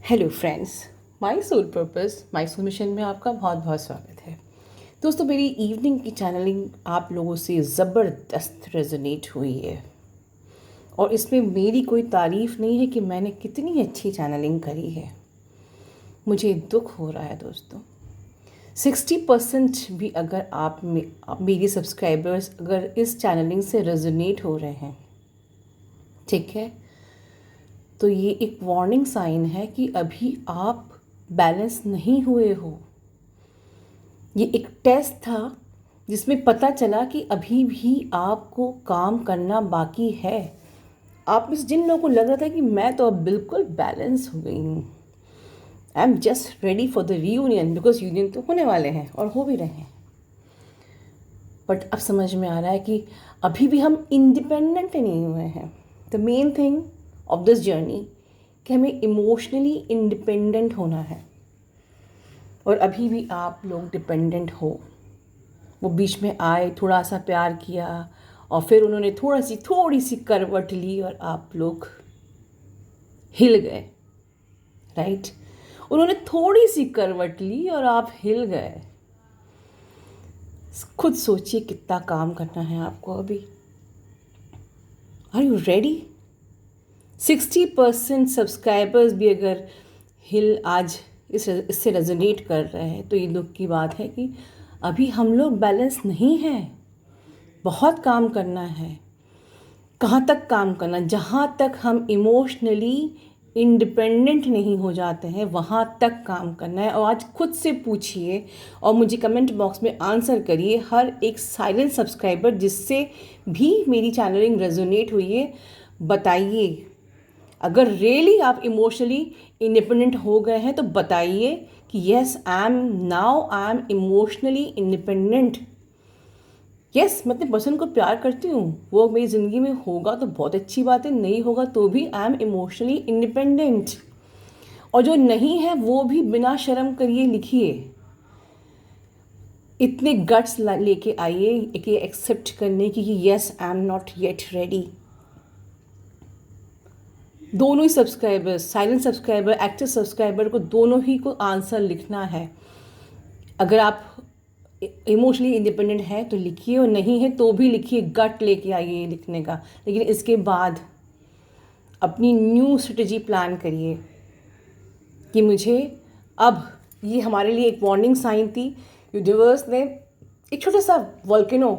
Hello friends, my soul purpose my soul mission में आपका बहुत बहुत स्वागत है। दोस्तों, मेरी इवनिंग की चैनलिंग आप लोगों से ज़बरदस्त रेजोनेट हुई है और इसमें मेरी कोई तारीफ़ नहीं है कि मैंने कितनी अच्छी चैनलिंग करी है। मुझे दुख हो रहा है दोस्तों, 60% भी अगर आप मेरी सब्सक्राइबर्स अगर इस चैनलिंग से रेजोनेट हो रहे हैं, ठीक है, तो ये एक वार्निंग साइन है कि अभी आप बैलेंस नहीं हुए हो। ये एक टेस्ट था जिसमें पता चला कि अभी भी आपको काम करना बाकी है। आप में से जिन लोगों को लग रहा था कि मैं तो अब बिल्कुल बैलेंस हो गई हूँ, I am just ready for the reunion, because union तो होने वाले हैं और हो भी रहे हैं, बट अब समझ में आ रहा है कि अभी भी हम इंडिपेंडेंट नहीं हुए हैं। The main thing of this journey कि हमें इमोशनली इंडिपेंडेंट होना है और अभी भी आप लोग डिपेंडेंट हो। वो बीच में आए, थोड़ा सा प्यार किया और फिर उन्होंने थोड़ी सी करवट ली और आप लोग हिल गए, राइट? उन्होंने थोड़ी सी करवट ली और आप हिल गए। खुद सोचिए कितना काम करना है आपको अभी। Are you ready? 60% सब्सक्राइबर्स भी अगर हिल आज इससे रेजोनेट कर रहे हैं तो ये दुख की बात है कि अभी हम लोग बैलेंस नहीं हैं। बहुत काम करना है। कहाँ तक काम करना? जहाँ तक हम इमोशनली इंडिपेंडेंट नहीं हो जाते हैं वहाँ तक काम करना है। और आज खुद से पूछिए और मुझे कमेंट बॉक्स में आंसर करिए, हर एक साइलेंट सब्सक्राइबर जिससे भी मेरी चैनलिंग रेजोनेट हुई है, बताइए अगर रियली आप इमोशनली इंडिपेंडेंट हो गए हैं तो बताइए कि yes, I am emotionally independent. Yes, मैं अपने पर्सन को प्यार करती हूँ, वो मेरी ज़िंदगी में होगा तो बहुत अच्छी बात है, नहीं होगा तो भी आई एम इमोशनली इंडिपेंडेंट। और जो नहीं है वो भी बिना शर्म करिए लिखिए। इतने गट्स लेके आइए कि एक्सेप्ट करने की कि yes, I am not yet ready. दोनों ही subscribers, silent subscriber, active subscriber को, दोनों ही को आंसर लिखना है। अगर आप इमोशनली इंडिपेंडेंट है तो लिखिए और नहीं है तो भी लिखिए, गट लेके आइए लिखने का। लेकिन इसके बाद अपनी न्यू स्ट्रेटजी प्लान करिए कि मुझे अब, ये हमारे लिए एक वार्निंग साइन थी। यूनिवर्स ने एक छोटा सा वोल्केनो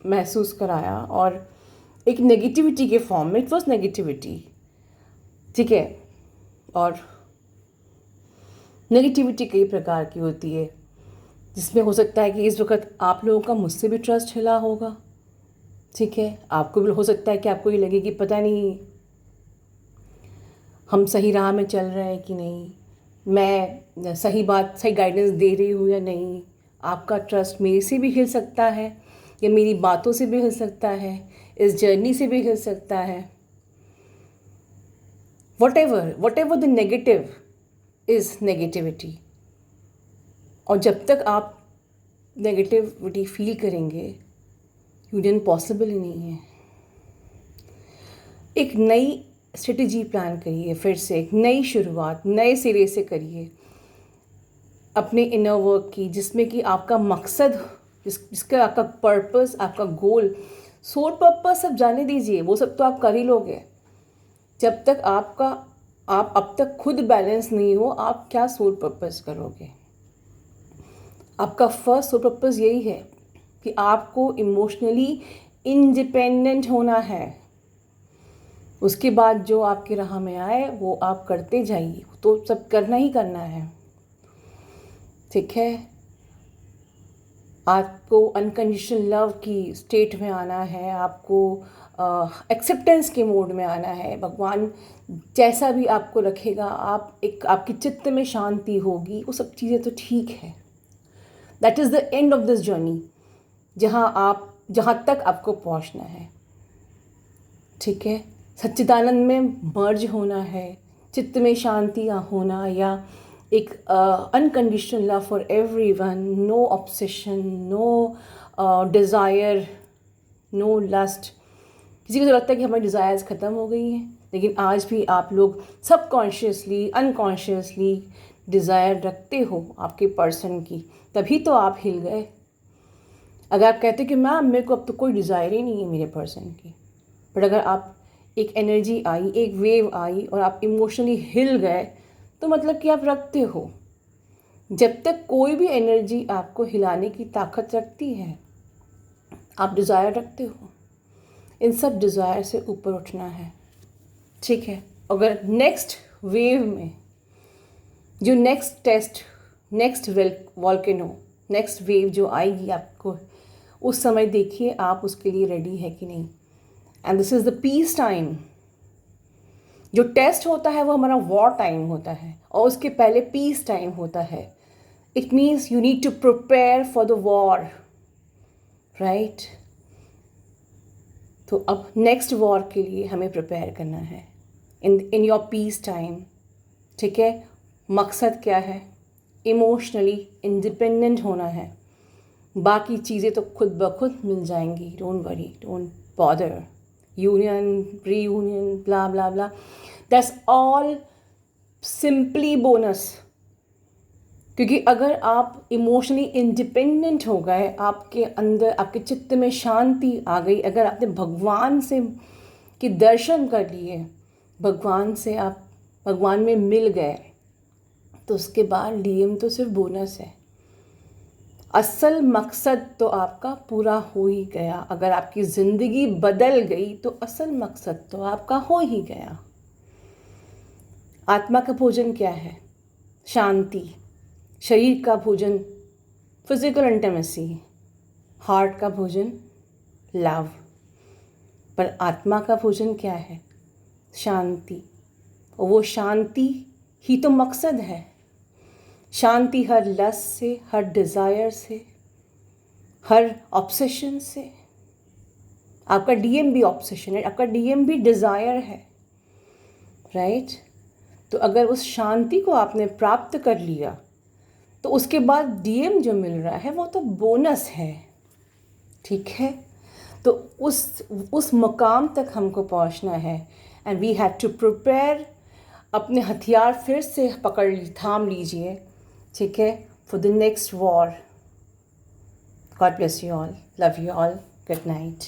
महसूस कराया और एक नेगेटिविटी के फॉर्म में, इट वॉज नेगेटिविटी, ठीक है। और नेगेटिविटी कई प्रकार की होती है, जिसमें हो सकता है कि इस वक्त आप लोगों का मुझसे भी ट्रस्ट हिला होगा, ठीक है। आपको भी हो सकता है कि आपको ये लगे कि पता नहीं हम सही राह में चल रहे हैं कि नहीं, मैं सही गाइडेंस दे रही हूँ या नहीं। आपका ट्रस्ट मेरे से भी हिल सकता है या मेरी बातों से भी हिल सकता है, इस जर्नी से भी हिल सकता है। whatever the negative is negativity। और जब तक आप नेगेटिविटी फील करेंगे, यूनियन पॉसिबल ही नहीं है। एक नई स्ट्रेटजी प्लान करिए, फिर से एक नई शुरुआत नए सिरे से करिए अपने इनर वर्क की, जिसमें कि आपका मकसद, जिसका आपका पर्पस, आपका गोल, सोल पर्पस सब जाने दीजिए, वो सब तो आप कर ही लोगे। जब तक आप अब तक खुद बैलेंस नहीं हो, आप क्या सोल पर्पस करोगे? आपका फर्स्ट सोल पर्पस यही है कि आपको इमोशनली इंडिपेंडेंट होना है। उसके बाद जो आपकी राह में आए वो आप करते जाइए, तो सब करना ही करना है, ठीक है। आपको अनकंडीशनल लव की स्टेट में आना है, आपको एक्सेप्टेंस के मोड में आना है। भगवान जैसा भी आपको रखेगा, आपकी चित्त में शांति होगी, वो सब चीज़ें तो ठीक है। That is the end of this journey, जहाँ तक आपको पहुँचना है, ठीक है। सच्चिदानंद में मर्ज होना है, चित्त में शांति होना, या एक unconditional love for everyone, no obsession, no desire, no lust. किसी को तो लगता है कि हमारी डिज़ायर्स ख़त्म हो गई हैं, लेकिन आज भी आप लोग सबकॉन्शियसली अनकॉन्शियसली डिज़ायर रखते हो आपके पर्सन की, तभी तो आप हिल गए। अगर आप कहते कि मैम मेरे को अब तो कोई डिज़ायर ही नहीं है मेरे पर्सन की, बट अगर आप एक एनर्जी आई, एक वेव आई और आप इमोशनली हिल गए, तो मतलब कि आप रखते हो। जब तक कोई भी एनर्जी आपको हिलाने की ताकत रखती है, आप डिज़ायर रखते हो। इन सब डिज़ायर से ऊपर उठना है, ठीक है। अगर नेक्स्ट वेव में जो next test, next volcano, next wave जो आएगी आपको, उस समय देखिए आप उसके लिए रेडी है कि नहीं। And this is the peace time. जो टेस्ट होता है वो हमारा वॉर टाइम होता है, और उसके पहले पीस टाइम होता है। It means you need to prepare for the war, right. तो अब नेक्स्ट वॉर के लिए हमें प्रिपेयर करना है इन योर पीस टाइम, ठीक है। मकसद क्या है? इमोशनली इंडिपेंडेंट होना है। बाकी चीज़ें तो खुद ब खुद मिल जाएंगी, don't worry, don't bother. Union, reunion, blah blah blah, that's all simply bonus. क्योंकि अगर आप इमोशनली इंडिपेंडेंट हो गए, आपके अंदर, आपके चित्त में शांति आ गई, अगर आपने भगवान से के दर्शन कर लिए, भगवान से आप भगवान में मिल गए, तो उसके बाद डीएम तो सिर्फ बोनस है। असल मकसद तो आपका पूरा हो ही गया। अगर आपकी ज़िंदगी बदल गई तो असल मकसद तो आपका हो ही गया। आत्मा का भोजन क्या है? शांति। शरीर का भोजन फिजिकल इंटीमेसी। हार्ट का भोजन लव। पर आत्मा का भोजन क्या है? शांति। और वो शांति ही तो मकसद है। शांति हर लस्ट से, हर डिज़ायर से, हर ऑब्सेशन से। आपका डीएम भी ऑब्सेशन है, आपका डीएम भी डिज़ायर है, राइट। तो अगर उस शांति को आपने प्राप्त कर लिया, तो उसके बाद डीएम जो मिल रहा है वो तो बोनस है, ठीक है। तो उस मुकाम तक हमको पहुंचना है। And we have to prepare. अपने हथियार फिर से थाम लीजिए, ठीक है, for the next war. God bless you all, love you all, good night.